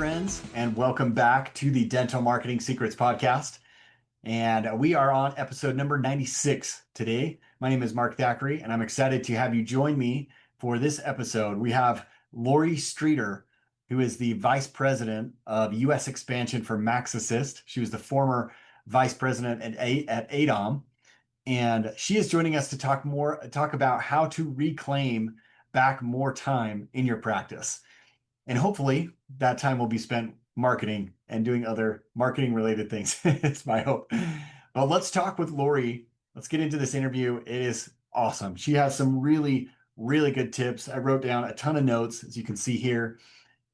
friends, and welcome back to the Dental Marketing Secrets Podcast. And we are on episode number 96 today. My name is Mark Thackeray, and I'm excited to have you join me for this episode. We have Lorie Streeter, who is the Vice President of U.S. Expansion for MaxAssist. She was the former Vice President at ADOM, and she is joining us to talk about how to reclaim back more time in your practice. And hopefully that time will be spent marketing and doing other marketing related things. It's my hope. But let's talk with Lorie. Let's get into this interview. It is awesome. She has some really, really good tips. I wrote down a ton of notes, as you can see here,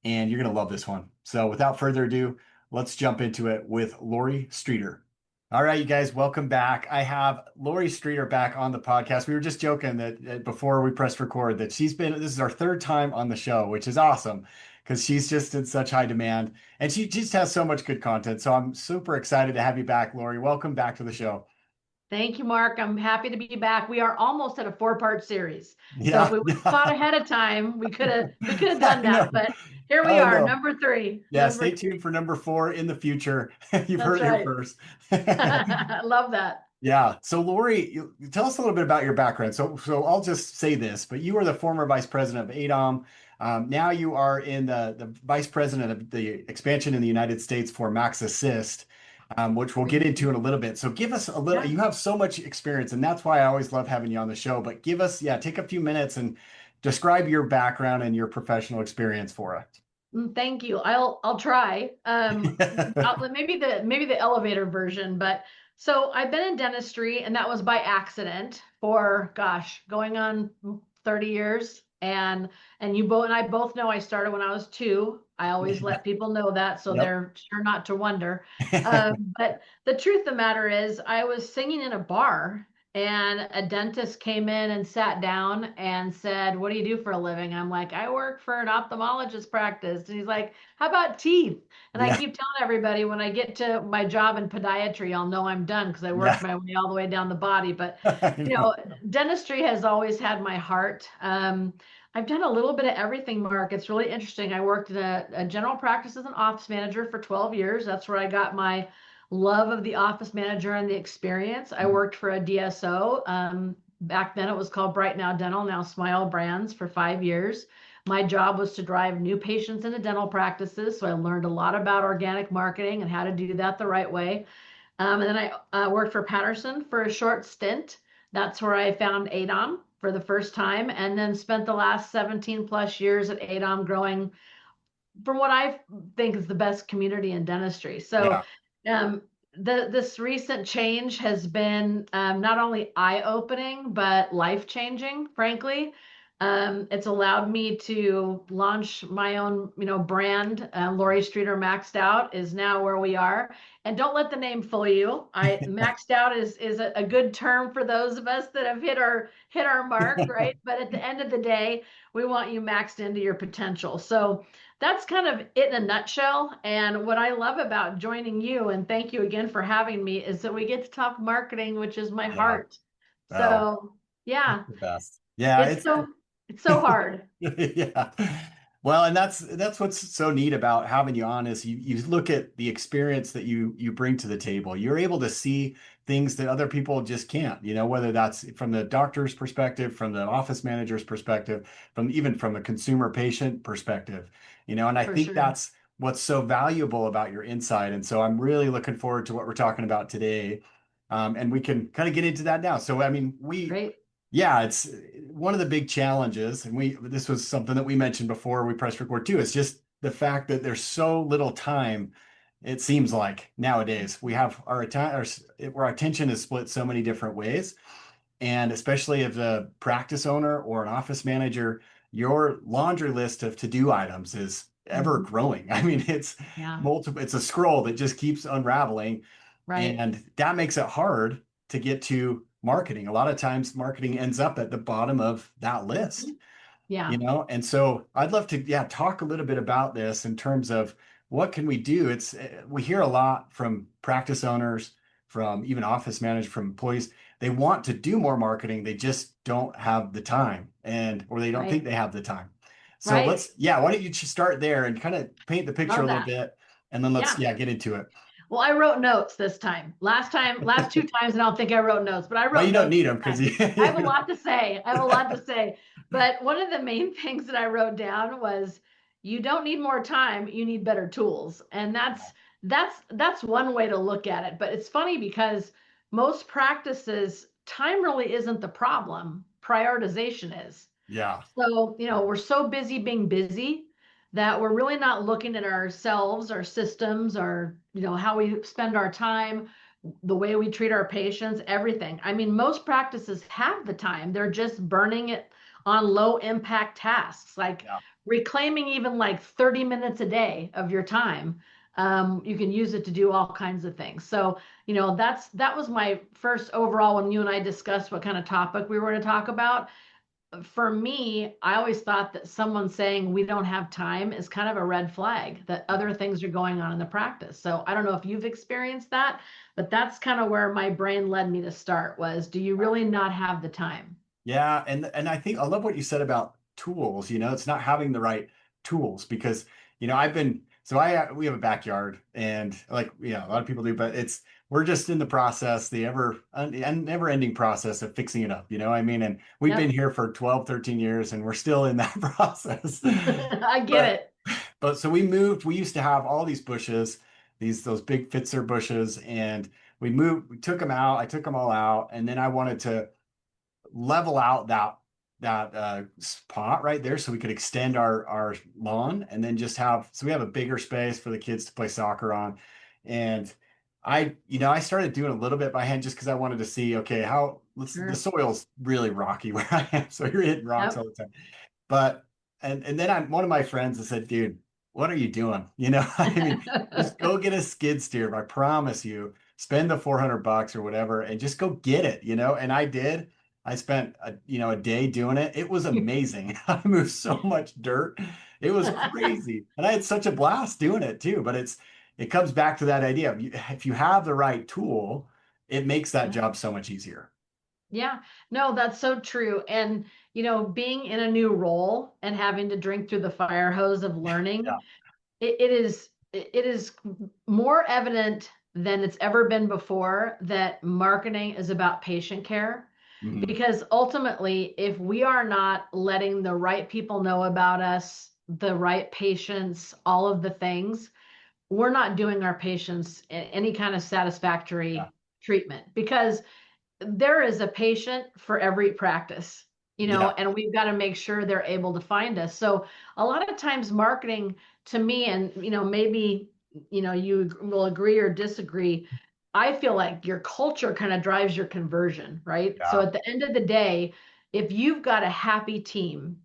and you're going to love this one. So without further ado, let's jump into it with Lorie Streeter. All right, you guys, welcome back. I have Lorie Streeter back on the podcast. We were just joking that before we pressed record that this is our third time on the show, which is awesome because she's just in such high demand and she just has so much good content. So I'm super excited to have you back, Lorie. Welcome back to the show. Thank you, Mark. I'm happy to be back. We are almost at a 4-part series. Yeah. So if we would have thought ahead of time, we could have done that. But here we Oh, are, no. number 3. Yeah, stay tuned for number 4 in the future. You've heard it here first. I love that. Yeah. So Lorie, tell us a little bit about your background. So I'll just say this, but you were the former vice president of ADOM. Now you are in the vice president of the expansion in the United States for MaxAssist, which we'll get into in a little bit. So give us a little, you have so much experience, and that's why I always love having you on the show. But take a few minutes and describe your background and your professional experience for us. Thank you. I'll try. Maybe the elevator version, but so I've been in dentistry, and that was by accident for going on 30 years. And you and I both know I started when I was 2. I always let people know that, so they're sure not to wonder. But the truth of the matter is, I was singing in a bar, and a dentist came in and sat down and said, "What do you do for a living?" I'm like, "I work for an ophthalmologist practice." And he's like, "How about teeth?" And I keep telling everybody when I get to my job in podiatry, I'll know I'm done because I worked my way all the way down the body. But dentistry has always had my heart. I've done a little bit of everything, Mark. It's really interesting. I worked in a general practice as an office manager for 12 years. That's where I got my love of the office manager and the experience. I worked for a DSO. Back then it was called Bright Now Dental, now Smile Brands, for 5 years. My job was to drive new patients into dental practices. So I learned a lot about organic marketing and how to do that the right way. And then I worked for Patterson for a short stint. That's where I found ADOM for the first time, and then spent the last 17 plus years at ADOM growing from what I think is the best community in dentistry. So this recent change has been not only eye-opening, but life-changing, frankly. It's allowed me to launch my own, brand. Lorie Streeter Maxed Out is now where we are. And don't let the name fool you. Maxed out is a good term for those of us that have hit our mark, right? But at the end of the day, we want you maxed into your potential. So that's kind of it in a nutshell. And what I love about joining you, and thank you again for having me, is that we get to talk marketing, which is my heart. So yeah, the best. Yeah, it's so hard. Yeah. Well, and that's what's so neat about having you on is you look at the experience that you bring to the table. You're able to see things that other people just can't, whether that's from the doctor's perspective, from the office manager's perspective, even from the consumer patient perspective, and I think that's what's so valuable about your insight. And so I'm really looking forward to what we're talking about today. And we can kind of get into that now. So, I mean, Great. Yeah, it's one of the big challenges, and this was something that we mentioned before we pressed record too. It's just the fact that there's so little time. It seems like nowadays we have our attention is split so many different ways, and especially as a practice owner or an office manager, your laundry list of to-do items is ever growing. I mean, it's multiple. It's a scroll that just keeps unraveling, and that makes it hard to get to marketing. A lot of times marketing ends up at the bottom of that list. And so I'd love to talk a little bit about this in terms of what can we do. We hear a lot from practice owners, from even office managers, from employees. They want to do more marketing, they just don't have the time, or they don't think they have the time. So Right. let's, yeah, why don't you just start there and kind of paint the picture a Love little that. bit, and then let's, Yeah. yeah, get into it. Well, I wrote notes this time. Last two times, I don't think I wrote notes, but I Well, wrote you don't notes need this them because time. you, I have a lot to say. I have a lot to say. But one of the main things that I wrote down was you don't need more time, you need better tools. And that's one way to look at it. But it's funny because most practices, time really isn't the problem. Prioritization is. yeah, So, we're so busy being busy that we're really not looking at ourselves, our systems, how we spend our time, the way we treat our patients, everything. I mean, most practices have the time. They're just burning it on low impact tasks, like yeah, reclaiming even like 30 minutes a day of your time. You can use it to do all kinds of things. So, that was my first overall when you and I discussed what kind of topic we were going to talk about. For me, I always thought that someone saying we don't have time is kind of a red flag, that yeah. other things are going on in the practice. So I don't know if you've experienced that, but that's kind of where my brain led me to start was, do you really not have the time? Yeah, and I think I love what you said about tools. It's not having the right tools because I've been so I we have a backyard and like a lot of people do, but we're just in the process, the never ending process of fixing it up. I mean, and we've been Yep. here for 12, 13 years and we're still in that process. I get But it. so we moved. We used to have all these bushes, those big Fitzer bushes, and we moved. We took them out. I took them all out, and then I wanted to level out that spot right there so we could extend our lawn and then just have so we have a bigger space for the kids to play soccer on. And I started doing a little bit by hand just because I wanted to see, okay, the Sure. soil's really rocky where I am, so you're hitting rocks Yep. all the time. But and then one of my friends has said, dude, what are you doing? I mean, just go get a skid steer. I promise you, spend the $400 or whatever and just go get it, and I did. I spent a day doing it. It was amazing. I moved so much dirt. It was crazy. And I had such a blast doing it too. But it comes back to that idea of if you have the right tool, it makes that job so much easier. Yeah, no, that's so true. And, being in a new role and having to drink through the fire hose of learning, Yeah. it is more evident than it's ever been before that marketing is about patient care. Mhm. Because ultimately, if we are not letting the right people know about us, the right patients, all of the things, we're not doing our patients any kind of Yeah. satisfactory treatment because there is a patient for every practice, Yeah. and we've got to make sure they're able to find us. So a lot of times marketing to me, and maybe you will agree or disagree. I feel like your culture kind of drives your conversion, right? So Yeah. at the end of the day, if you've got a happy team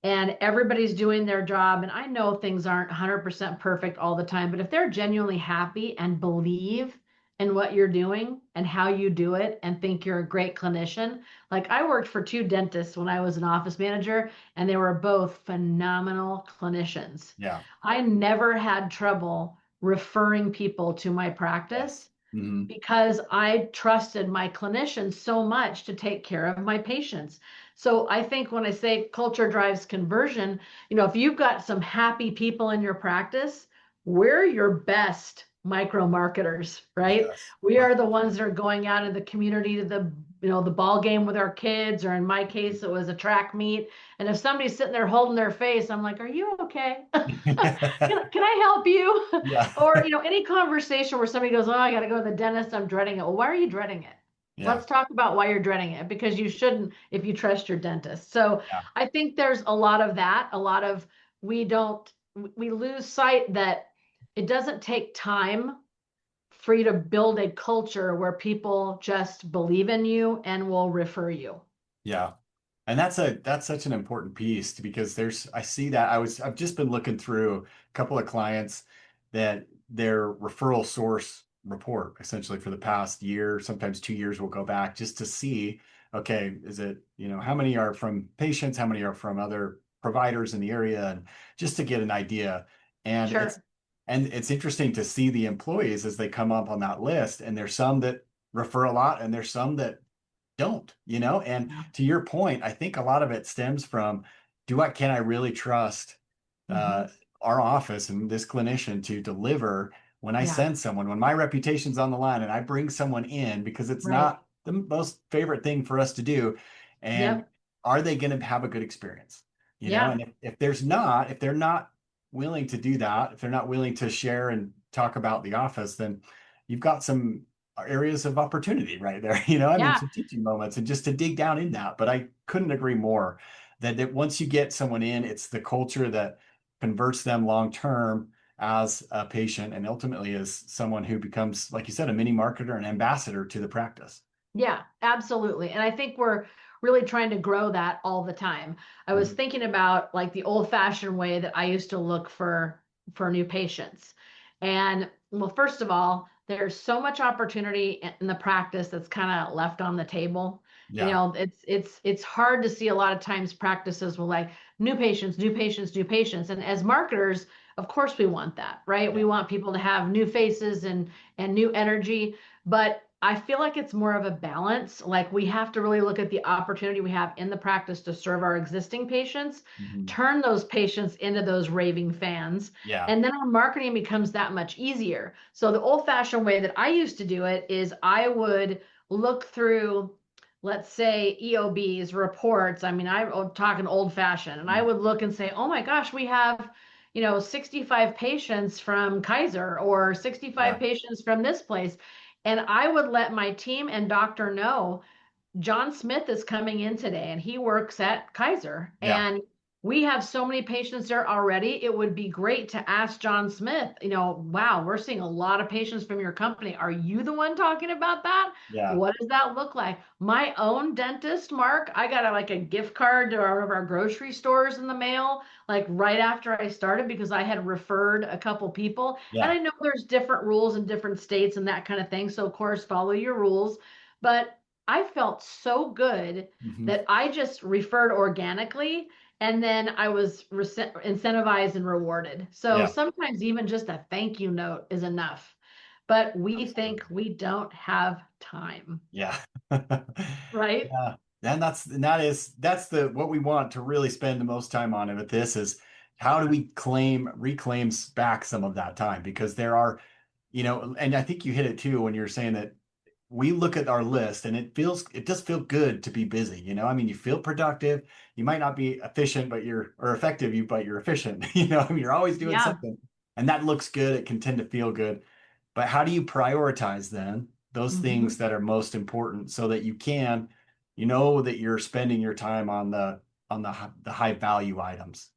and everybody's doing their job, and I know things aren't 100% perfect all the time, but if they're genuinely happy and believe in what you're doing and how you do it and think you're a great clinician. Like I worked for two dentists when I was an office manager, and they were both phenomenal clinicians. Yeah. I never had trouble referring people to my Yes. practice Hmm. because I trusted my clinicians so much to take care of my patients. So I think when I say culture drives conversion, if you've got some happy people in your practice, we're your best micro marketers, right? Yes. We are the ones 100%. that are going out in the community to the ball game with our kids, or in my case, it was a track meet. And if somebody's sitting there holding their face, I'm like, "Are you okay? Can I help you?" Yeah. Or, any conversation where somebody goes, "Oh, I got to go to the dentist. I'm dreading it." Well, why are you dreading it? Yeah. Let's talk about why you're dreading it, because you shouldn't if you trust your dentist. So Yeah. I think there's a lot of that, a lot of we don't, we lose sight that it doesn't take time for you to build a culture where people just believe in you and will refer you. Yeah. And that's such an important piece because I see that I've just been looking through a couple of clients that their referral source report essentially for the past year, sometimes 2 years will go back just to see, okay, is it, how many are from patients, how many are from other providers in the area, and just to get an idea. And Sure. it's interesting to see the employees as they come up on that list, and there's some that refer a lot and there's some that don't, and Yeah. to your point, I think a lot of it stems from can I really trust uh, Mhm. our office and this clinician to deliver when I Yeah. send someone, when my reputation's on the line and I bring someone in because it's Right. not the most favorite thing for us to do. And Yep. are they going to have a good experience? Yeah. And if they're not willing to do that, if they're not willing to share and talk about the office, then you've got some areas of opportunity right there, I mean, Yeah. some teaching moments and just to dig down in that. But I couldn't agree more that once you get someone in, it's the culture that converts them long term as a patient and ultimately as someone who becomes, like you said, a mini marketer and ambassador to the practice. Yeah, absolutely. And I think we're really trying to grow that all the time. I was Mhm. thinking about like the old-fashioned way that I used to look for new patients. And well, first of all, there's so much opportunity in the practice that's kind of left on the table. Yeah. It's hard to see a lot of times practices will like new patients, new patients, new patients. And as marketers, of course we want that, right? We Yeah. want people to have new faces and new energy. But I feel like it's more of a balance. Like we have to really look at the opportunity we have in the practice to serve our existing patients, Mhm. turn those patients into those raving fans, Yeah. and then our marketing becomes that much easier. So the old-fashioned way that I used to do it is I would look through, let's say, EOBs, reports. I mean, I'm talking old-fashioned, and I Mhm. would look and say, oh my gosh, we have 65 patients from Kaiser or 65 Yeah. patients from this place. And I would let my team and doctor know John Smith is coming in today and he works at Kaiser. Yeah. And we have so many patients there already. It would be great to ask John Smith, wow, we're seeing a lot of patients from your company. Are you the one talking about that? Yeah. What does that look like? My own dentist, Mark, I got like a gift card to one of our grocery stores in the mail, like right after I started because I had referred a couple people. And Yeah. I know there's different rules in different states and that kind of thing. So, of course, follow your rules. But I felt so good Mhm. that I just referred organically and then I was incentivized and rewarded. So Yeah. sometimes even just a thank you note is enough. But we think Absolutely. we don't have time, Yeah. right? Yeah. That's the what we want to really spend the most time on with this is how do we reclaim back some of that time? Because there are, and I think you hit it too when you're saying that we look at our list and it does feel good to be busy, I mean, you feel productive. You might not be efficient, or effective, but you're efficient. I mean, you're always doing Yeah. something and that looks good. It can tend to feel good. But how do you prioritize then those things Mhm. that are most important so that that you're spending your time on the high value items?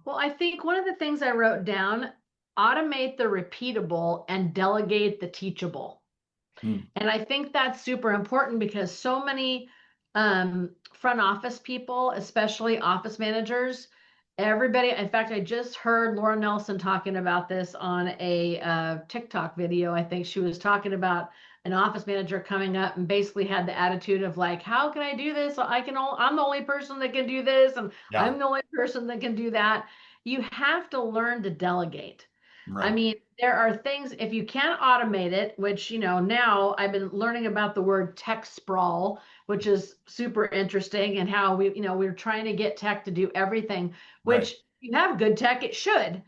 Well, I think one of the things I wrote down, automate the repeatable and delegate the teachable. Hmm. And I think that's super important because so many front office people, especially office managers, everybody, in fact, I just heard Laura Nelson talking about this on a TikTok video. I think she was talking about an office manager coming up and basically had the attitude of like, how can I do this? I'm the only person that can do this, and Yeah. I'm the only person that can do that. You have to learn to delegate. I Right. mean, there are things, if you can automate it, which, now I've been learning about the word tech sprawl, which is super interesting, and how we're trying to get tech to do everything, Right. which you have good tech, it should,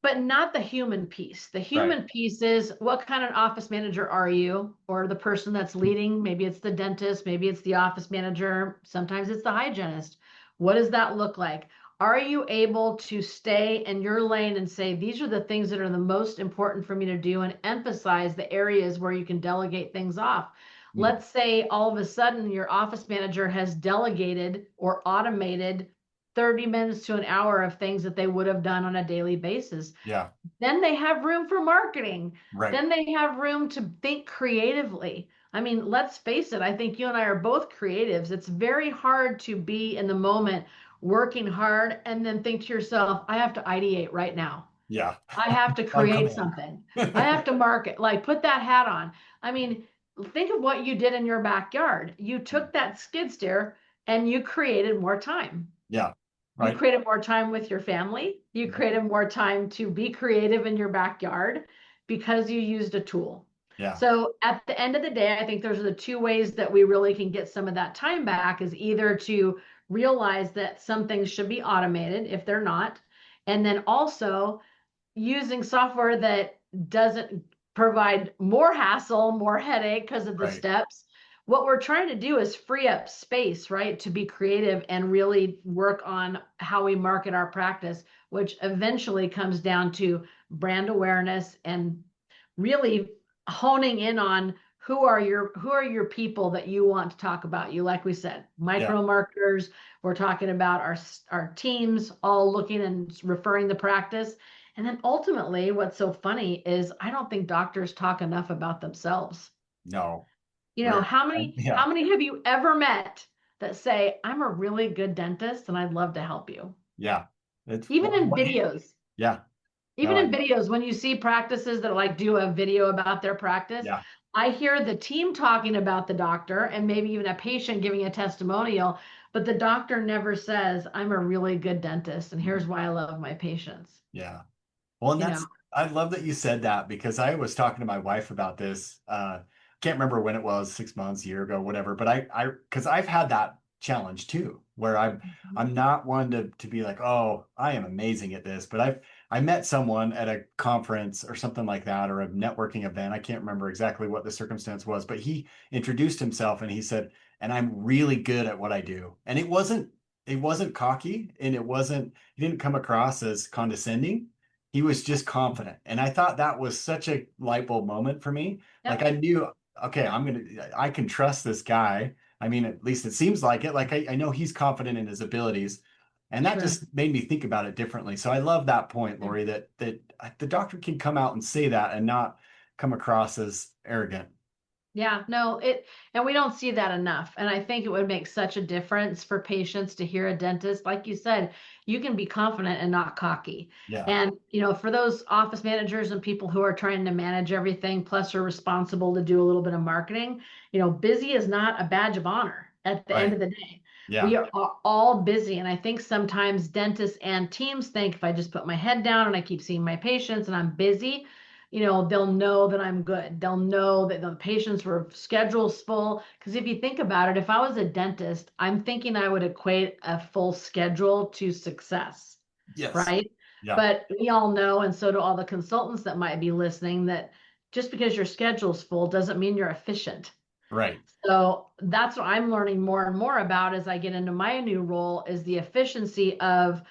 but not the human piece. The Right. human piece is what kind of office manager are you, or the person that's leading? Maybe it's the dentist, maybe it's the office manager, sometimes it's the hygienist. What does that look like? Are you able to stay in your lane and say, these are the things that are the most important for me to do, and emphasize the areas where you can delegate things off? Hmm. Let's say all of a sudden your office manager has delegated or automated 30 minutes to an hour of things that they would have done on a daily basis. Yeah. Then they have room for marketing. Right. Then they have room to think creatively. I mean, let's face it, I think you and I are both creatives. It's very hard to be in the moment working hard and then think to yourself, I have to ideate right now. Yeah. I have to On create command. something. I have to market, like put that hat on. I mean, think of what you did in your backyard. You took that skid steer and you created more time. Yeah. You Right. created more time with your family. You created more time to be creative in your backyard because you used a tool. Yeah. So at the end of the day, I think those are the two ways that we really can get some of that time back, is either to realize that some things should be automated if they're not. And then also using software that doesn't provide more hassle, more headache because of the Right. steps. What we're trying to do is free up space, right, to be creative and really work on how we market our practice, which eventually comes down to brand awareness and really honing in on who are your people that you want to talk about. You, like we said, Yeah. micro marketers. We're talking about our teams all looking and referring the practice. And then ultimately, what's so funny is I don't think doctors talk enough about themselves. No. You know, Rare. how many Yeah. how many have you ever met that say, I'm a really good dentist and I'd love to help you? Yeah. It's Even well, in videos. yeah. No, Even in videos, when you see practices that like do a video about their practice, yeah. I hear the team talking about the doctor and maybe even a patient giving a testimonial, but the doctor never says, I'm a really good dentist and Mhm. here's why I love my patients. Yeah. Well, and You know, I love that you said that because I was talking to my wife about this. Can't remember when it was, 6 months, a year ago, whatever. But because I've had that challenge too, where I'm not one to be like, oh, I am amazing at this. But I met someone at a conference or something like that, or a networking event. I can't remember exactly what the circumstance was, but he introduced himself and he said, and I'm really good at what I do. And it wasn't cocky, and he didn't come across as condescending. He was just confident. And I thought that was such a light bulb moment for me. Like yep, I knew, okay, I can trust this guy. I mean, at least it seems like it. Like I know he's confident in his abilities. And that sure. just made me think about it differently. So I love that point, Lorie, that the doctor can come out and say that and not come across as arrogant. Yeah, no, and we don't see that enough. And I think it would make such a difference for patients to hear a dentist. Like you said, you can be confident and not cocky. Yeah, And, for those office managers and people who are trying to manage everything, plus are responsible to do a little bit of marketing, busy is not a badge of honor at the end right. of the day. We Yeah, are all busy. And I think sometimes dentists and teams think if I just put my head down and I keep seeing my patients and I'm busy, they'll know that I'm good. They'll know that the patients were schedules full. Because if you think about it, if I was a dentist, I'm thinking I would equate a full schedule to success, yes. right? Yeah, But we all know, and so do all the consultants that might be listening, that just because your schedule's full doesn't mean you're efficient. right. So that's what I'm learning more and more about as I get into my new role is the efficiency of,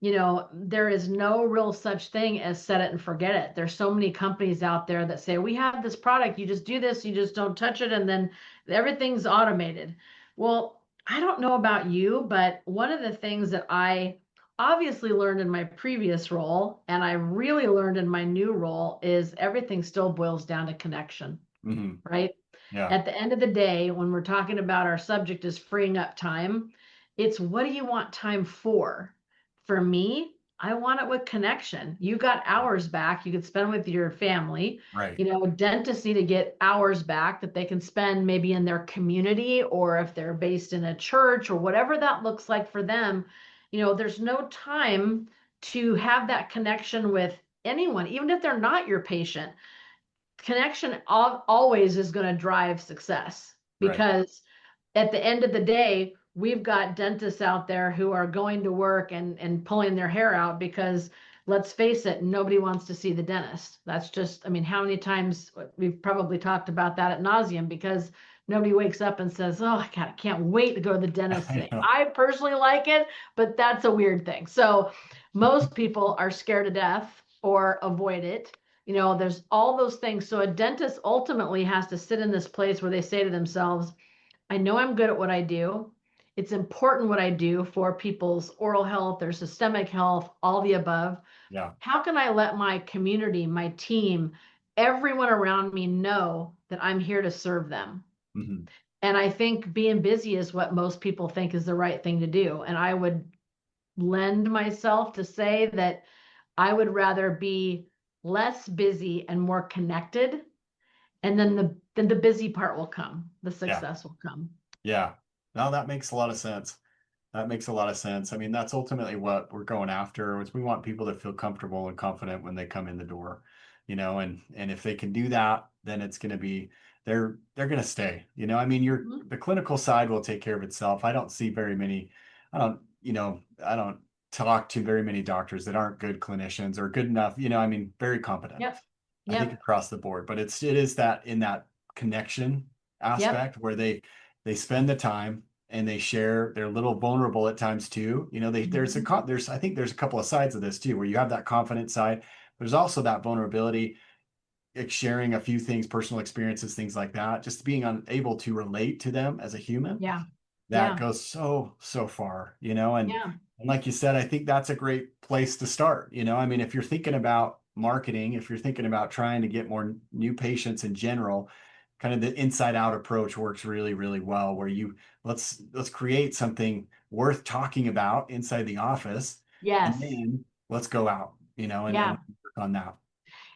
there is no real such thing as set it and forget it. There's so many companies out there that say, we have this product, you just do this, you just don't touch it, and then everything's automated. Well, I don't know about you, but one of the things that I obviously learned in my previous role, and I really learned in my new role, is everything still boils down to connection, Hmm. right? Yeah, At the end of the day, when we're talking about our subject is freeing up time, it's what do you want time for? For me, I want it with connection. You got hours back you could spend with your family. right. Dentists need to get hours back that they can spend maybe in their community or if they're based in a church or whatever that looks like for them. There's no time to have that connection with anyone, even if they're not your patient. Connection always is going to drive success Right. because at the end of the day, we've got dentists out there who are going to work and pulling their hair out because let's face it, nobody wants to see the dentist. That's just, I mean, how many times we've probably talked about that at nauseum because nobody wakes up and says, oh, God, I can't wait to go to the dentist I today. know. I personally like it, but that's a weird thing. So most people are scared to death or avoid it. There's all those things. So a dentist ultimately has to sit in this place where they say to themselves, I know I'm good at what I do. It's important what I do for people's oral health, their systemic health, all the above. Yeah. How can I let my community, my team, everyone around me know that I'm here to serve them? Hmm. And I think being busy is what most people think is the right thing to do. And I would lend myself to say that I would rather be less busy and more connected. And then the busy part will come. The Yeah. success will come. Yeah. No, that makes a lot of sense. That makes a lot of sense. I mean, that's ultimately what we're going after is we want people to feel comfortable and confident when they come in the door, and if they can do that, then it's going to be they're going to stay. I mean, Mhm. the clinical side will take care of itself. I don't see very many I don't talk to very many doctors that aren't good clinicians or good enough, I mean, very competent, Yep. I think Yep. across the board, but it is that in that connection Yep. aspect where they spend the time and they share, they're a little vulnerable at times too. Mhm. There's I think there's a couple of sides of this too, where you have that confident side. There's also that vulnerability, sharing a few things, personal experiences, things like that, just being unable to relate to them as a human, Yeah. that Yeah. goes so far, Yeah. and like you said, I think that's a great place to start. I mean, if you're thinking about marketing, if you're thinking about trying to get more new patients in general, kind of the inside out approach works really well, where let's create something worth talking about inside the office, and Yes. then let's go out, and Yeah. work on that.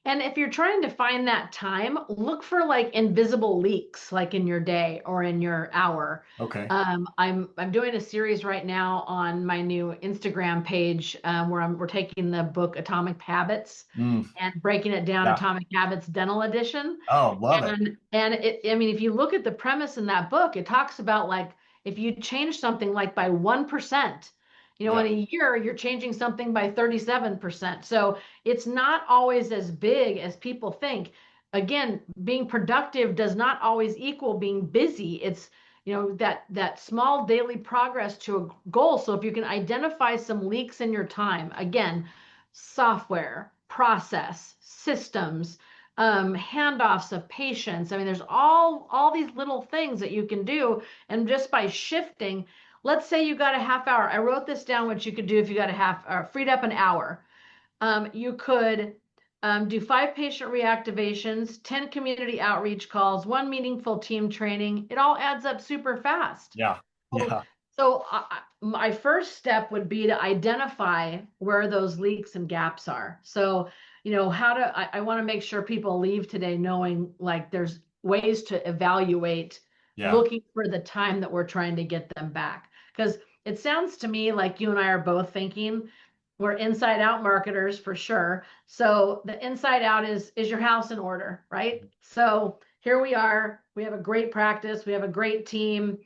And if you're trying to find that time, look for like invisible leaks, like in your day or in your hour. Okay. I'm doing a series right now on my new Instagram page where we're taking the book Atomic Habits Mm, and breaking it down, yeah. Atomic Habits Dental Edition. Oh, love it. And I mean, if you look at the premise in that book, it talks about like if you change something like by 1%, in Yeah. a year, you're changing something by 37%. So it's not always as big as people think. Again, being productive does not always equal being busy. It's, that small daily progress to a goal. So if you can identify some leaks in your time, again, software, process, systems, handoffs of patients. I mean, there's all these little things that you can do, and just by shifting, let's say you got a half hour. I wrote this down, what you could do if you got a half hour, freed up an hour. You could do 5 patient reactivations, 10 community outreach calls, 1 meaningful team training. It all adds up super fast. Yeah. So, Yeah. my first step would be to identify where those leaks and gaps are. So, I want to make sure people leave today knowing like there's ways to evaluate Yeah. looking for the time that we're trying to get them back. Because it sounds to me like you and I are both thinking we're inside out marketers for sure. So the inside out is your house in order, right? So here we are. We have a great practice. We have a great team.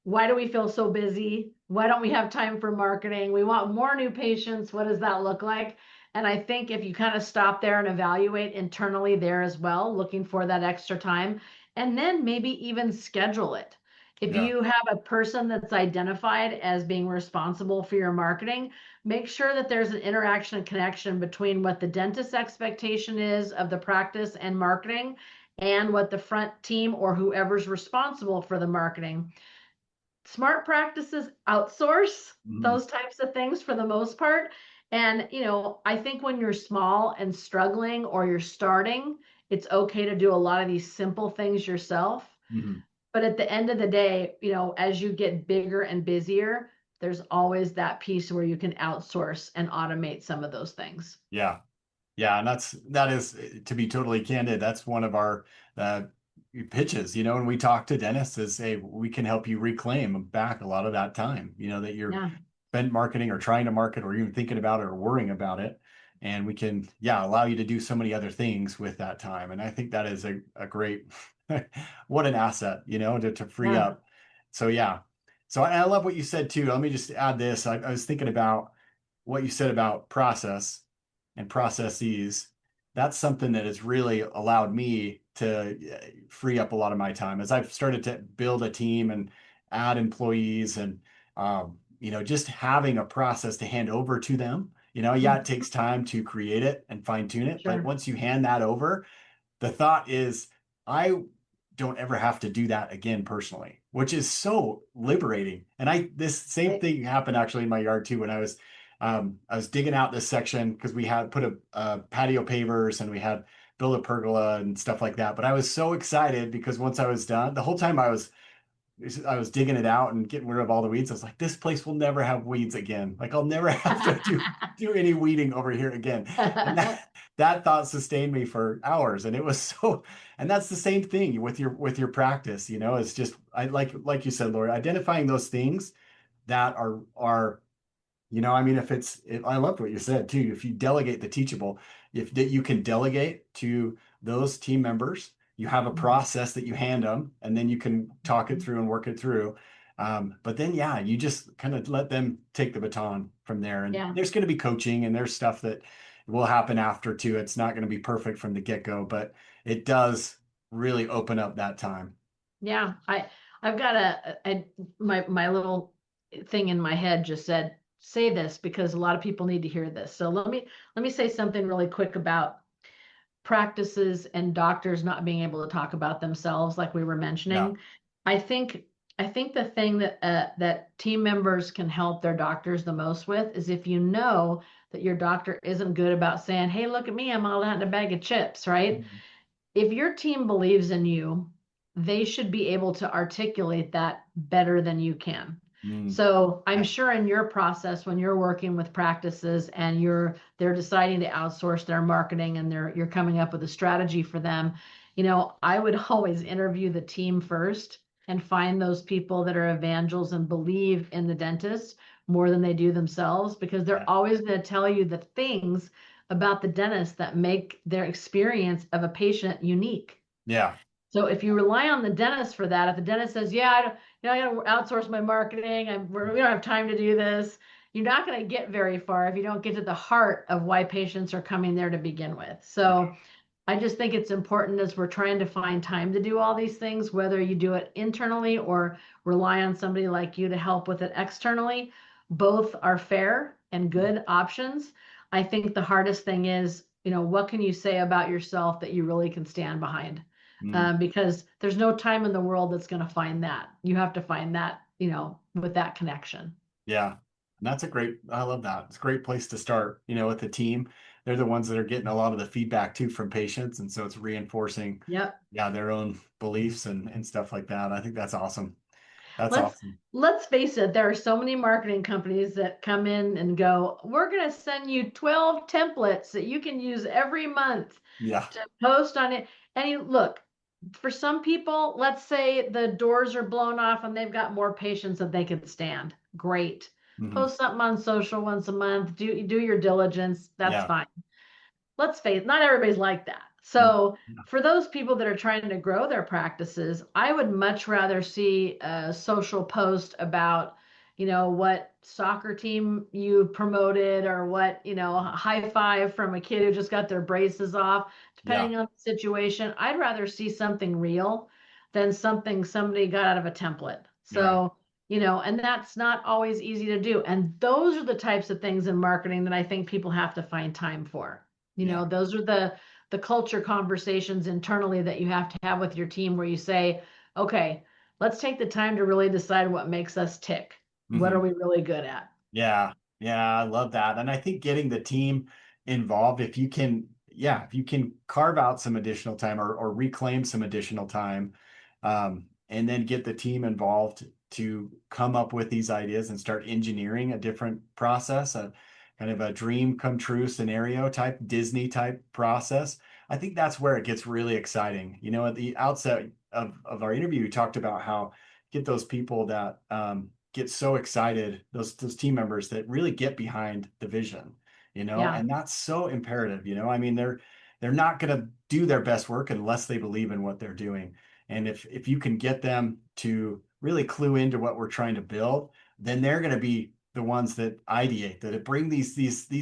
Why do we feel so busy? Why don't we have time for marketing? We want more new patients. What does that look like? And I think if you kind of stop there and evaluate internally there as well, looking for that extra time, and then maybe even schedule it. If Yeah. you have a person that's identified as being responsible for your marketing, make sure that there's an interaction and connection between what the dentist's expectation is of the practice and marketing and what the front team or whoever's responsible for the marketing. Smart practices outsource Mhm. those types of things for the most part. And, I think when you're small and struggling or you're starting, it's okay to do a lot of these simple things yourself. Mhm. But at the end of the day, as you get bigger and busier, there's always that piece where you can outsource and automate some of those things. Yeah. Yeah. And that is, to be totally candid, that's one of our uh, pitches, when we talk to dentists is, hey, we can help you reclaim back a lot of that time, that you're Yeah. spent marketing or trying to market or even thinking about it or worrying about it. And we can, yeah, allow you to do so many other things with that time. And I think that is a great, what an asset, to free Yeah. up. So, yeah. So I love what you said too. Let me just add this. I was thinking about what you said about process and processes. That's something that has really allowed me to free up a lot of my time as I've started to build a team and add employees and just having a process to hand over to them. Yeah, it Mhm. takes time to create it and fine tune it, but Sure. once you hand that over, the thought is, I don't ever have to do that again personally, which is so liberating. And this same Right. thing happened actually in my yard too when I was digging out this section because we had put a patio pavers and we had built a pergola and stuff like that. But I was so excited because once I was done, the whole time I was digging it out and getting rid of all the weeds. I was like, this place will never have weeds again. Like I'll never have to do any weeding over here again. And that thought sustained me for hours. And it was so, and that's the same thing with your practice, it's just I like you said, Lori, identifying those things that are I mean, if I loved what you said too. If you delegate the teachable, if that you can delegate to those team members, you have a process that you hand them, and then you can talk it through and work it through. But then, yeah, you just kind of let them take the baton from there. And Yeah. there's going to be coaching and there's stuff that will happen after too. It's not going to be perfect from the get-go, but it does really open up that time. Yeah. I've got my little thing in my head just said, say this because a lot of people need to hear this. So let me say something really quick about practices and doctors not being able to talk about themselves like we were Yeah. mentioning. I think I think the thing that team members can help their doctors the most with is if you know that your doctor isn't good about saying, "Hey, look at me, I'm all out in a bag of chips," right? Mhm. If your team believes in you, they should be able to articulate that better than you can. Mm. So I'm Yeah. sure in your process, when you're working with practices and they're deciding to outsource their marketing and you're coming up with a strategy for them, I would always interview the team first and find those people that are evangels and believe in the dentist more than they do themselves, because they're Yeah. always going to tell you the things about the dentist that make their experience of a patient unique. Yeah. So if you rely on the dentist for that, if the dentist says, "Yeah, I got to outsource my marketing, we don't have time to do this," you're not going to get very far if you don't get to the heart of why patients are coming there to begin with. So I just think it's important as we're trying to find time to do all these things, whether you do it internally or rely on somebody like you to help with it externally, both are fair and good options. I think the hardest thing is, what can you say about yourself that you really can stand behind? Mm. Because there's no time in the world that's going to find that. You have to find that, with that connection. Yeah. And I love that. It's a great place to start, with the team. They're the ones that are getting a lot of the feedback too from patients. And so it's reinforcing, Yep. yeah, their own beliefs and stuff like that. I think that's awesome. That's let's awesome. let's face it, there are so many marketing companies that come in and go, "We're going to send you 12 templates that you can use every month Yeah. to post on it." And look, for some people, let's say the doors are blown off and they've got more patients than they can stand. Great. Hmm. Post something on social once a month, do your diligence, that's Yeah. fine. Let's face it, not everybody's like that. Mm. So Yeah. for those people that are trying to grow their practices, I would much rather see a social post about, what soccer team you promoted, or what, a high five from a kid who just got their braces off, Yeah. depending on the situation. I'd rather see something real than something somebody got out of a template. Yeah. So, and that's not always easy to do. And those are the types of things in marketing that I think people have to find time for. Yeah. Those are the culture conversations internally that you have to have with your team, where you say, "Okay, let's take the time to really decide what makes us tick. What are Hmm. we really good at?" Yeah, yeah, I love that. And I think getting the team involved, if you can, yeah, if you can carve out some additional time or reclaim some additional time, and then get the team involved to come up with these ideas and start engineering a different process, a kind of a dream come true scenario type, Disney type process. I think that's where it gets really exciting. At the outset of our interview, we talked about how get those people that get so excited, those team members that really get behind the vision, Yeah, and that's so imperative. I mean, they're not going to do their best work unless they believe in what they're doing. And if you can get them to really clue into what we're trying to build, then they're going to be the ones that ideate, that bring these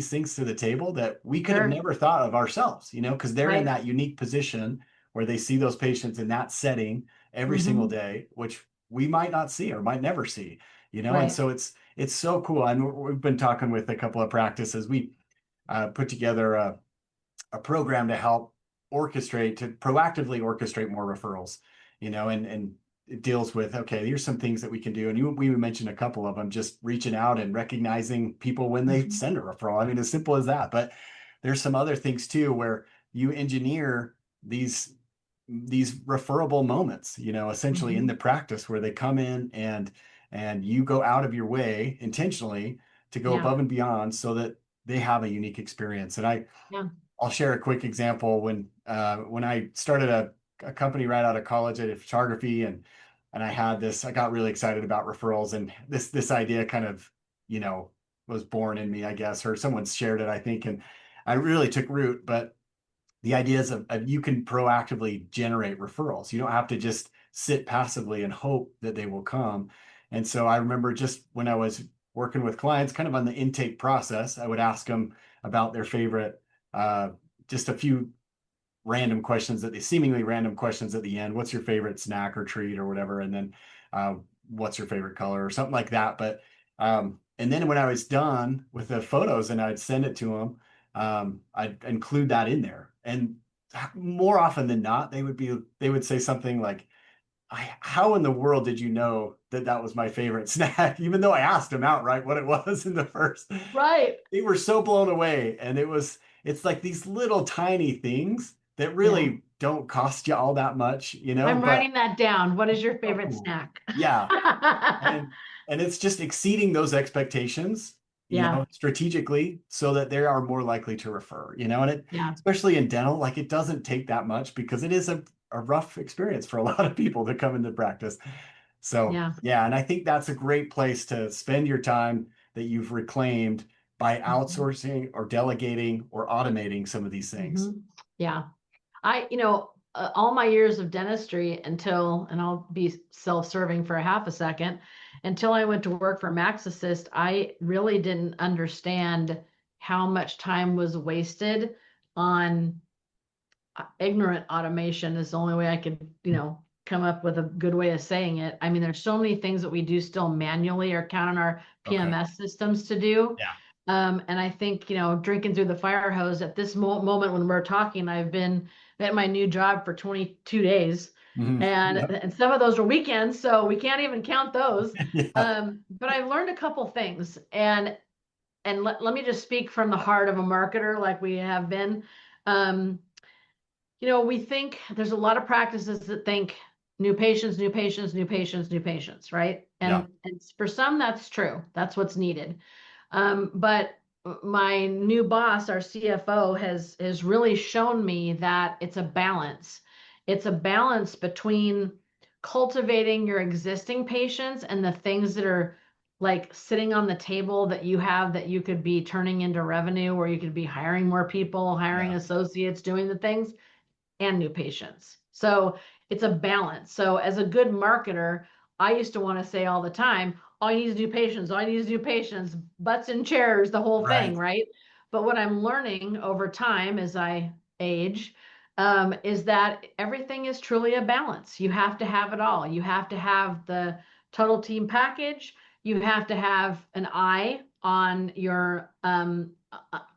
things to the table that we could have sure. never thought of ourselves, because they're in Right. that unique position where they see those patients in that setting every single Hmm. day, which we might not see or might never see, and Right. so it's so cool. And we've been talking with a couple of practices. We put together a program to help to proactively orchestrate more referrals, and it deals with, okay, here's some things that we can do. And we mentioned a couple of them, just reaching out and recognizing people when they Hmm. send a referral. I mean, as simple as that. But there's some other things too where you engineer these referable moments, essentially in Hmm. the practice where they come in and you go out of your way intentionally to go Yeah. above and beyond so that they have a unique experience. And Yeah. I'll share a quick example when I started a company right out of college. I did photography and I got really excited about referrals, and this idea kind of, you know, was born in me, I guess, or someone shared it, I think, and I really took root. But the idea is of you can proactively generate referrals. You don't have to just sit passively and hope that they will come. And so I remember just when I was working with clients, kind of on the intake process, I would ask them about their favorite, uh, just a few random questions that they seemingly random questions at the end. What's your favorite snack or treat or whatever? And then uh, what's your favorite color or something like that. But and then when I was done with the photos and I'd send it to them, I'd include that in there. And more often than not, they would say something like, how in the world did you know that that was my favorite snack? Even though I asked them outright what it was in the first, Right. they were so blown away. And it's like these little tiny things that Yeah. really don't cost you all that much, I'm but writing that down. What is your so favorite cool. snack? Yeah. And it's just exceeding those expectations, Yeah. strategically so that they are more likely to refer, and Yeah. especially in dental, like it doesn't take that much because it is a rough experience for a lot of people to come into practice. So Yeah. yeah, and I think that's a great place to spend your time that you've reclaimed by Mhm. outsourcing or delegating or automating some of these things. Mhm. Yeah. All my years of dentistry and I'll be self-serving for a half a second, until I went to work for MaxAssist, I really didn't understand how much time was wasted on ignorant automation is the only way I could, come up with a good way of saying it. I mean, there's so many things that we do still manually or count on our Okay. PMS systems to do. Yeah. And I think, drinking through the fire hose at this moment when we're talking, I've been at my new job for 22 days. Mhm. Yep. And some of those are weekends, so we can't even count those. Yeah. But I've learned a couple things, and let me just speak from the heart of a marketer like we have been. Um, we think there's a lot of practices that think new patients, new patients, new patients, new patients, right? Yeah. And for some, that's true. That's what's needed. But my new boss, our CFO, has really shown me that it's a balance. It's a balance between cultivating your existing patients and the things that are like sitting on the table that you have that you could be turning into revenue, or you could be hiring more people, hiring Yeah. associates, doing the things, and new patients. So it's a balance. So as a good marketer, I used to want to say all the time, all you need is new patients, all you need is new patients, butts in chairs, the whole thing, Right. right? But what I'm learning over time as I age, is that everything is truly a balance. You have to have it all. You have to have the total team package. You have to have an eye on your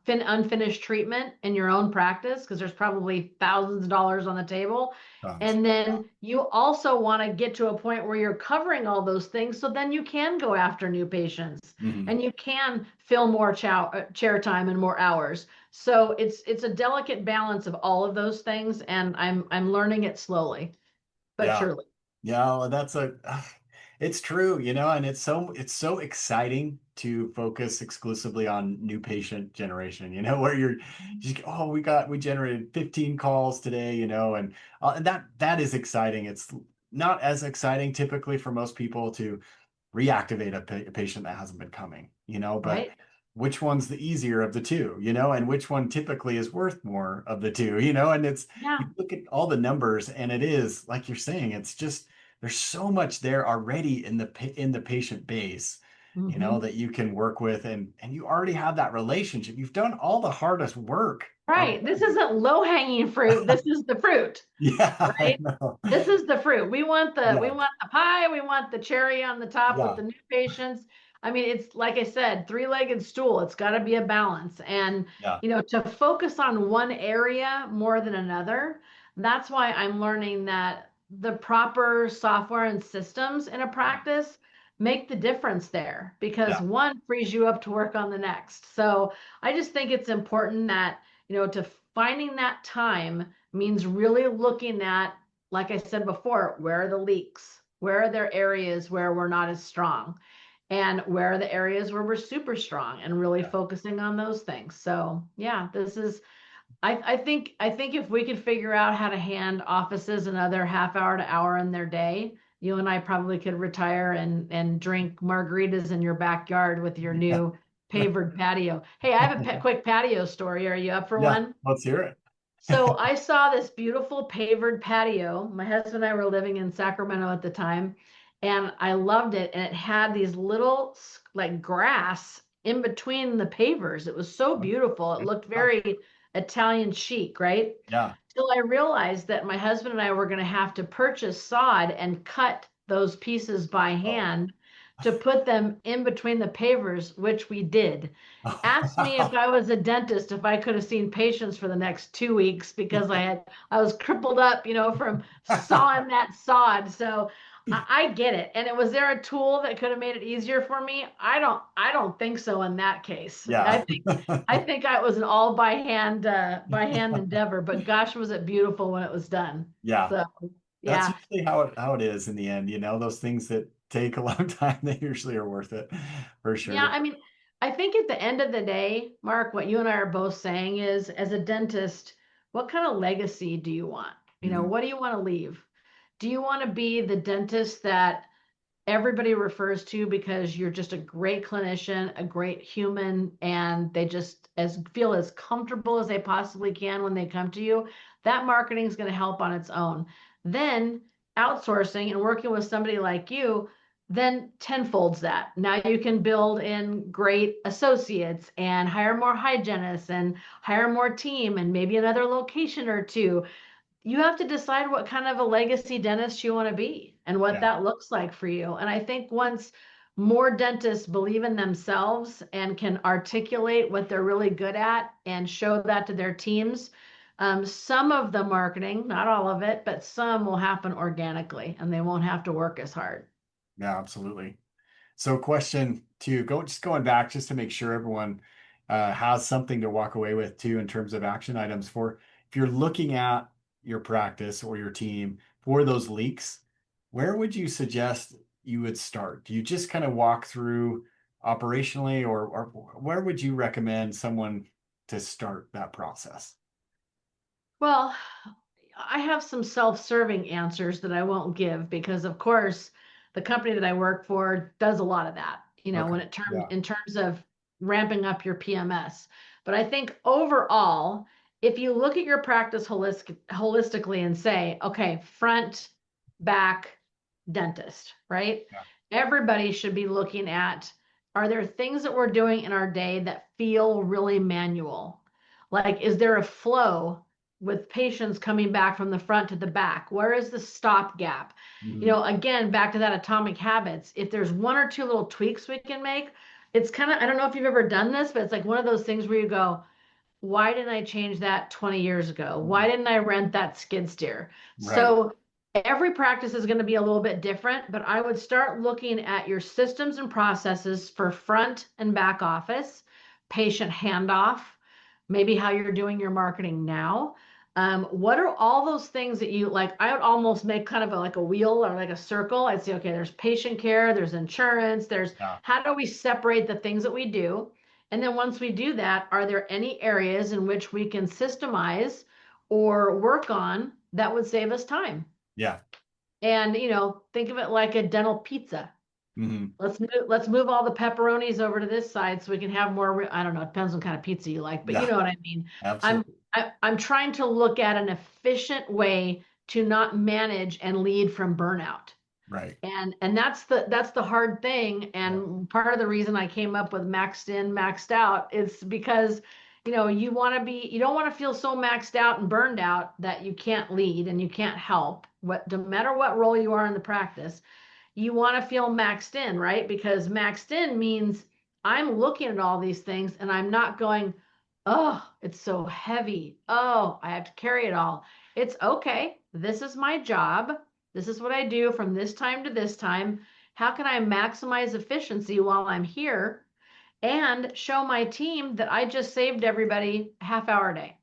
unfinished treatment in your own practice, because there's probably thousands of dollars on the table. Tons. And then you also want to get to a point where you're covering all those things, so then you can go after new patients Mhm. and you can fill more chair time and more hours. So it's a delicate balance of all of those things, and I'm learning it slowly but Yeah. surely. Yeah, well, it's true, and it's so exciting to focus exclusively on new patient generation, where you're just, oh, we generated 15 calls today, and that is exciting. It's not as exciting typically for most people to reactivate a patient that hasn't been coming, but Right. which one's the easier of the two, and which one typically is worth more of the two, and Yeah. you look at all the numbers and it is like you're saying, it's just there's so much there already in the patient base, Hmm. that you can work with, and you already have that relationship. You've done all the hardest work Right. This already. isn't low hanging fruit. This is the fruit. Yeah, I Right? know. This is the fruit. We Yeah, want the pie, we want the cherry on the top with yeah, the new patients. I mean, it's like I said, three-legged stool. It's got to be a balance. And, yeah, to focus on one area more than another, that's why I'm learning that the proper software and systems in a practice make the difference there, because yeah, one frees you up to work on the next. So I just think it's important that, to finding that time means really looking at, like I said before, where are the leaks? Where are there areas where we're not as strong? And where are the areas where we're super strong, and really yeah, focusing on those things. So yeah, I think if we could figure out how to hand offices another half hour to hour in their day, you and I probably could retire and drink margaritas in your backyard with your new pavered patio. Hey, I have a quick patio story. Are you up for yeah. one? Let's hear it. So I saw this beautiful pavered patio. My husband and I were living in Sacramento at the time, and I loved it. And it had these little like grass in between the pavers. It was so beautiful. It looked Oh, very Italian chic, right? yeah. Till I realized that my husband and I were going to have to purchase sod and cut those pieces by Oh. hand to put them in between the pavers, which we did. Asked me if I was a dentist if I could have seen patients for the next 2 weeks because I was crippled up, from sawing that sod. So I get it. And was there a tool that could have made it easier for me? I don't think so in that case. I Yeah. think I think I was an all by hand endeavor, but gosh, was it beautiful when it was done. Yeah. So That's yeah. usually how it is in the end. Those things that take a long time, they usually are worth it for Yeah, sure. I mean, I think at the end of the day, Mark, what you and I are both saying is, as a dentist, what kind of legacy do you want? Mhm. What do you want to leave? Do you want to be the dentist that everybody refers to because you're just a great clinician, a great human, and they just feel as comfortable as they possibly can when they come to you? That marketing is going to help on its own. Then outsourcing and working with somebody like you, then tenfolds that. Now you can build in great associates and hire more hygienists and hire more team and maybe another location or two. You have to decide what kind of a legacy dentist you want to be and what Yeah. that looks like for you. And I think once more dentists believe in themselves and can articulate what they're really good at and show that to their teams, some of the marketing, not all of it, but some will happen organically and they won't have to work as hard. Yeah, absolutely. So question two, going back just to make sure everyone has something to walk away with too in terms of action items for if you're looking at your practice or your team for those leaks, where would you suggest you would start? Do you just kind of walk through operationally or where would you recommend someone to start that process? Well, I have some self-serving answers that I won't give because, of course, the company that I work for does a lot of that, Okay. when it terms Yeah. in terms of ramping up your PMS. But I think overall, if you look at your practice holistically and say, okay, front, back, dentist, right? Yeah. Everybody should be looking at, are there things that we're doing in our day that feel really manual? Like, is there a flow with patients coming back from the front to the back? Where is the stop gap? Mhm. Again, back to that atomic habits. If there's one or two little tweaks we can make, it's kind of, I don't know if you've ever done this, but it's like one of those things where you go, why didn't I change that 20 years ago? Why didn't I rent that skid steer? Right. So every practice is going to be a little bit different, but I would start looking at your systems and processes for front and back office, patient handoff, maybe how you're doing your marketing now. What are all those things that you like? I would almost make kind of like a wheel or like a circle. I'd say, okay, there's patient care, there's insurance, there's Yeah. how do we separate the things that we do? And then once we do that, are there any areas in which we can systemize or work on that would save us time? Yeah. And think of it like a dental pizza. Hmm. Let's move all the pepperonis over to this side so we can have more. I don't know, it depends on kind of pizza you like, but you Yeah. know what I mean. I'm Absolutely. I'm trying to look at an efficient way to not manage and lead from burnout. Right. And that's the hard thing. Yeah. And part of the reason I came up with maxed in, maxed out is because, you don't want to feel so maxed out and burned out that you can't lead and you can't help. No matter what role you are in the practice, you want to feel maxed in, right? Because maxed in means I'm looking at all these things and I'm not going, oh, it's so heavy. Oh, I have to carry it all. It's okay. This is my job. This is what I do from this time to this time. How can I maximize efficiency while I'm here and show my team that I just saved everybody a half hour a day?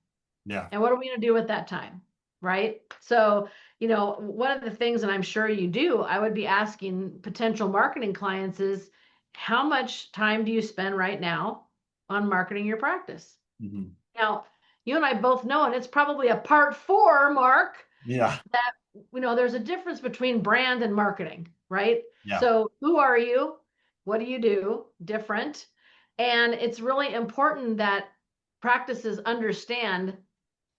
Yeah. And what are we going to do with that time? Right. So, one of the things that I'm sure you do, I would be asking potential marketing clients is how much time do you spend right now on marketing your practice? Hmm. Now, you and I both know, and it's probably a part four, Mark, Yeah. that there's a difference between brand and marketing, right? Yeah. So who are you? What do you do different? And it's really important that practices understand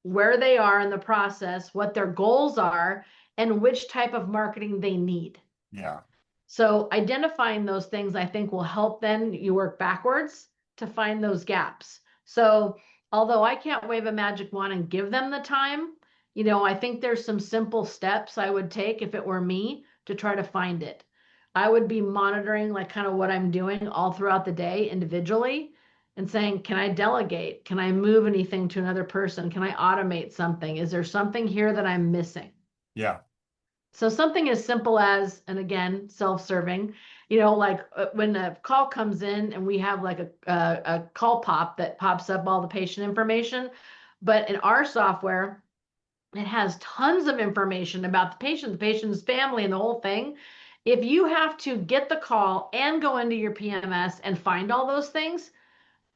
where they are in the process, what their goals are, and which type of marketing they need. Yeah. So identifying those things, I think, will help then you work backwards to find those gaps. So although I can't wave a magic wand and give them the time, I think there's some simple steps I would take if it were me to try to find it. I would be monitoring like kind of what I'm doing all throughout the day individually and saying, can I delegate? Can I move anything to another person? Can I automate something? Is there something here that I'm missing? Yeah. So something as simple as, and again, self-serving, like when a call comes in and we have like a call pop that pops up all the patient information, but in our software, it has tons of information about the patient's family, and the whole thing. If you have to get the call and go into your PMS and find all those things,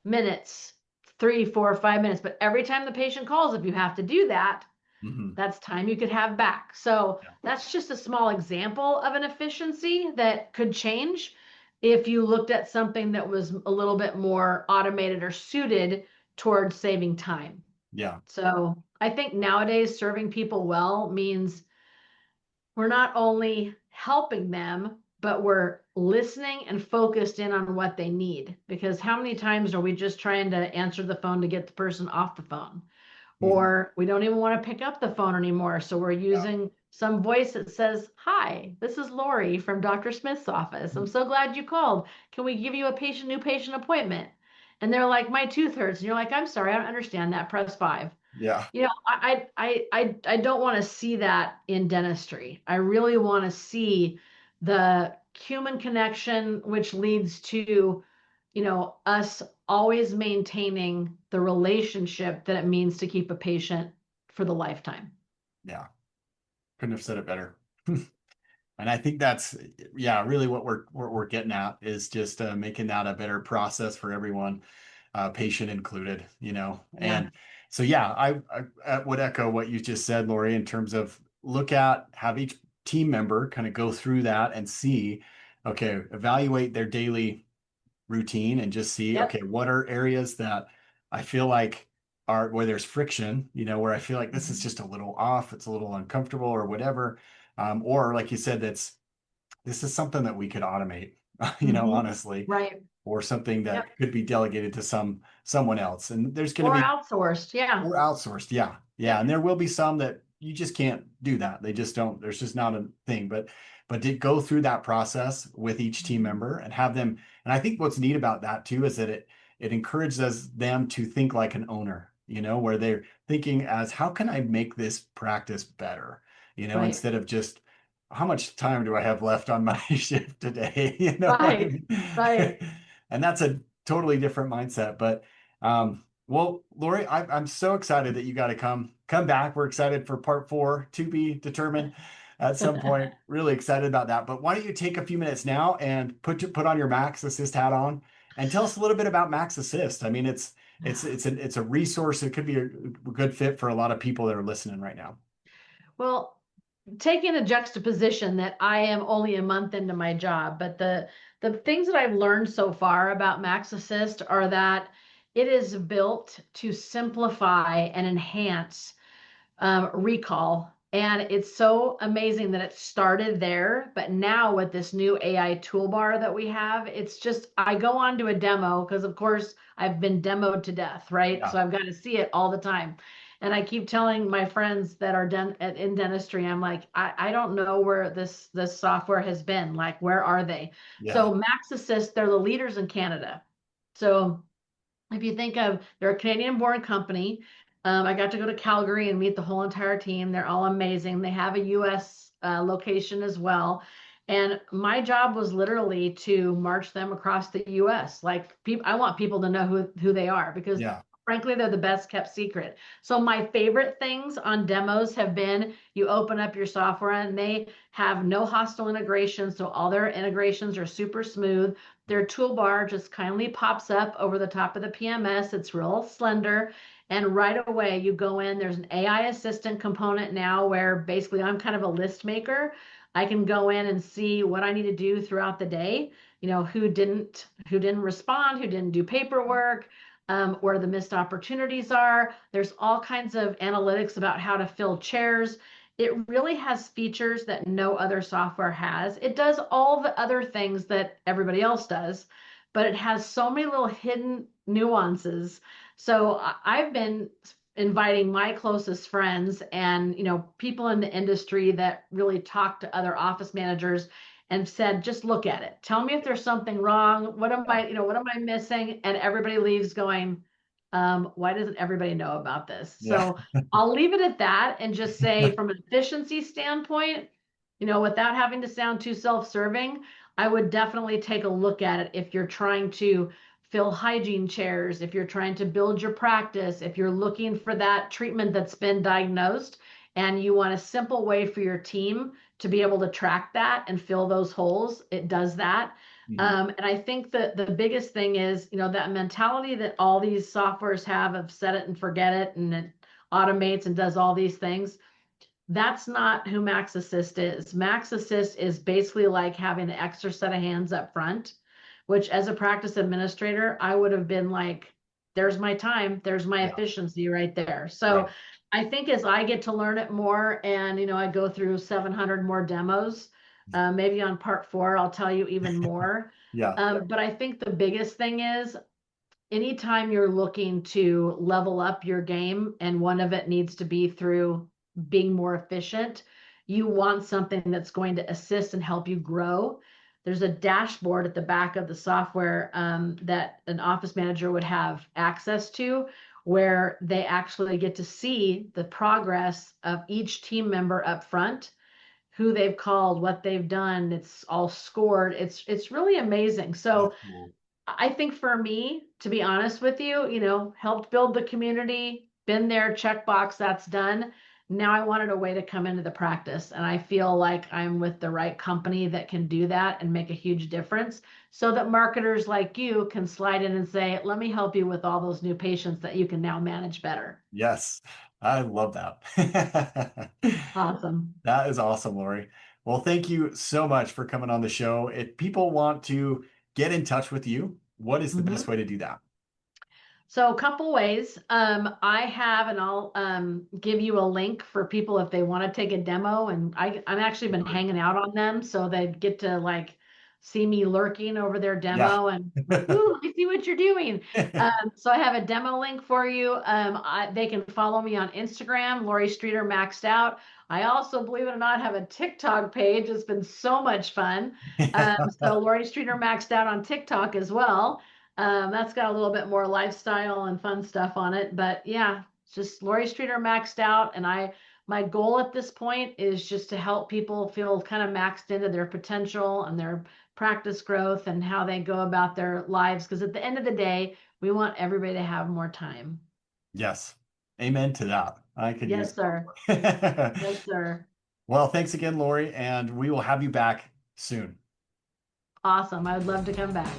minutes, 3, 4, 5 minutes. But every time the patient calls, if you have to do that, Hmm. that's time you could have back. So Yeah. that's just a small example of an efficiency that could change if you looked at something that was a little bit more automated or suited towards saving time. Yeah. So I think nowadays serving people well means we're not only helping them, but we're listening and focused in on what they need. Because how many times are we just trying to answer the phone to get the person off the phone? Hmm. Or we don't even want to pick up the phone anymore. So we're Yeah. using some voice that says, "Hi, this is Lorie from Dr. Smith's office. I'm so glad you called. Can we give you a new patient appointment?" And they're like, "My tooth hurts." And you're like, "I'm sorry, I don't understand that. Press 5." Yeah. I don't want to see that in dentistry. I really want to see the human connection, which leads to, us always maintaining the relationship that it means to keep a patient for the lifetime. Yeah. Couldn't have said it better. And I think that's, yeah, really what we're getting at is just making that a better process for everyone, patient included, Yeah. And so, yeah, I would echo what you just said, Lorie, in terms of have each team member kind of go through that and see, okay, evaluate their daily routine and just see, Yep. okay, what are areas that I feel like are where there's friction, where I feel like this is Mhm. just a little off, it's a little uncomfortable or whatever. Or like you said, this is something that we could automate, Mhm. honestly, Right. or something Yep. that could be delegated to someone else. And there's going to Or be outsourced. Yeah. or outsourced. Yeah. Yeah. Yep. And there will be some that you just can't do that. They just don't, there's just not a thing. But to go through that process with each team Mhm. member and have them, and I think what's neat about that too is that it encourages them to think like an owner, where they're thinking as how can I make this practice better, Right. instead of just how much time do I have left on my shift today? You know what I Right. mean? Right. And that's a totally different mindset. But well, Lorie, I'm so excited that you got to come back. We're excited for part 4 to be determined at some point. Really excited about that. But why don't you take a few minutes now and put on your Max Assist hat on and tell us a little bit about Max Assist. I mean, it's a resource. It could be a good fit for a lot of people that are listening right now. Well, taking a juxtaposition that I am only a month into my job, but the things that I've learned so far about Max Assist are that it is built to simplify and enhance recall. And it's so amazing that it started there. But now with this new AI toolbar that we have, it's just, I go on to a demo because, of course, I've been demoed to death, right? Yeah. So I've got to see it all the time. And I keep telling my friends that are in dentistry, I'm like, I don't know where this software has been. Like, where are they? Yeah. So Max Assist, they're the leaders in Canada. So if you think of, they're a Canadian born company. I got to go to Calgary and meet the whole entire team. They're all amazing. They have a US location as well. And my job was literally to march them across the US. Like I want people to know who they are because Yeah. frankly, they're the best kept secret. So my favorite things on demos have been you open up your software and they have no hostile integration. So all their integrations are super smooth. Their toolbar just kindly pops up over the top of the PMS. It's real slender. And right away, you go in, there's an AI assistant component now where basically I'm kind of a list maker. I can go in and see what I need to do throughout the day. Who didn't respond, who didn't do paperwork, where the missed opportunities are. There's all kinds of analytics about how to fill chairs. It really has features that no other software has. It does all the other things that everybody else does, but it has so many little hidden nuances. So I've been inviting my closest friends and people in the industry that really talk to other office managers and said, just look at it. Tell me if there's something wrong. What am I missing? And everybody leaves going, why doesn't everybody know about this? Yeah. So I'll leave it at that and just say from an efficiency standpoint, without having to sound too self-serving, I would definitely take a look at it if you're trying to fill hygiene chairs, if you're trying to build your practice, if you're looking for that treatment that's been diagnosed and you want a simple way for your team to be able to track that and fill those holes, it does that. Mhm. And I think that the biggest thing is, that mentality that all these softwares have of set it and forget it, and it automates and does all these things. That's not who MaxAssist is. MaxAssist is basically like having an extra set of hands up front, which as a practice administrator, I would have been like, there's my time, there's my Yeah. efficiency right there. So Right. I think as I get to learn it more and, I go through 700 more demos, maybe on part 4, I'll tell you even more. Yeah. But I think the biggest thing is anytime you're looking to level up your game and one of it needs to be through being more efficient, you want something that's going to assist and help you grow. There's a dashboard at the back of the software that an office manager would have access to, where they actually get to see the progress of each team member up front, who they've called, what they've done. It's all scored. It's really amazing. So That's cool. I think for me, to be honest with you, helped build the community, been there, checkbox, that's done. Now I wanted a way to come into the practice. And I feel like I'm with the right company that can do that and make a huge difference so that marketers like you can slide in and say, let me help you with all those new patients that you can now manage better. Yes. I love that. Awesome. That is awesome, Lorie. Well, thank you so much for coming on the show. If people want to get in touch with you, what is the best Mhm. way to do that? So a couple ways. I have, and I'll give you a link for people if they want to take a demo. And I'm actually been Great. hanging out on them, so they get to like see me lurking over their Yeah. demo and like, ooh, I see what you're doing. So I have a demo link for you. They can follow me on Instagram, Lorie Streeter Maxed Out. I also, believe it or not, have a TikTok page. It's been so much fun. So Lorie Streeter Maxed Out on TikTok as well. That's got a little bit more lifestyle and fun stuff on it. But yeah, it's just Lorie Streeter Maxed Out. And my goal at this point is just to help people feel kind of maxed into their potential and their practice growth and how they go about their lives. Because at the end of the day, we want everybody to have more time. Yes. Amen to that. I could use Yes, sir. it. Yes, sir. Well, thanks again, Lorie, and we will have you back soon. Awesome. I would love to come back.